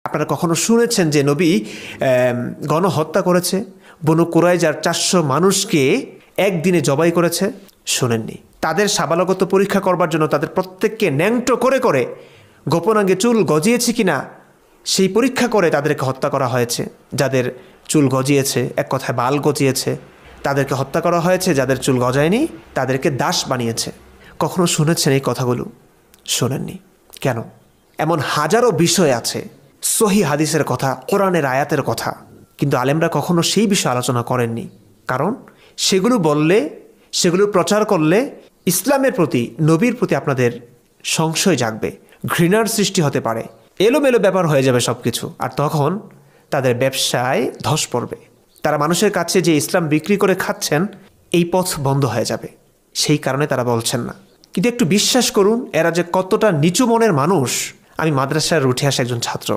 আপনারা কখনো শুনেছেন যে নবী গণহত্যা করেছে? বনু কুরাইজার 400 মানুষকে একদিনে জবাই করেছে? শোনেননি। তাদের সাবালকত্ব পরীক্ষা করবার জন্য তাদের প্রত্যেককে ন্যাংটো করে করে গোপনাঙ্গে চুল গজিয়েছে কিনা সেই পরীক্ষা করে তাদেরকে হত্যা করা হয়েছে। যাদের চুল গজিয়েছে, এক কথায় বাল গজিয়েছে, তাদেরকে হত্যা করা হয়েছে। যাদের চুল গজায়নি তাদেরকে দাস বানিয়েছে। কখনো শুনেছেন এই কথাগুলো? শোনেননি। কেন? এমন হাজারো বিষয় আছে, সহি হাদিসের কথা, কোরআনের আয়াতের কথা, কিন্তু আলেমরা কখনো সেই বিষয়ে আলোচনা করেননি। কারণ সেগুলো বললে, সেগুলো প্রচার করলে ইসলামের প্রতি, নবীর প্রতি আপনাদের সংশয় জাগবে, ঘৃণার সৃষ্টি হতে পারে, এলোমেলো ব্যাপার হয়ে যাবে সব কিছু। আর তখন তাদের ব্যবসায় ধস পড়বে। তারা মানুষের কাছে যে ইসলাম বিক্রি করে খাচ্ছেন, এই পথ বন্ধ হয়ে যাবে। সেই কারণে তারা বলছেন না। কিন্তু একটু বিশ্বাস করুন, এরা যে কতটা নিচু মনের মানুষ। আমি মাদ্রাসায় উঠে আসা একজন ছাত্র।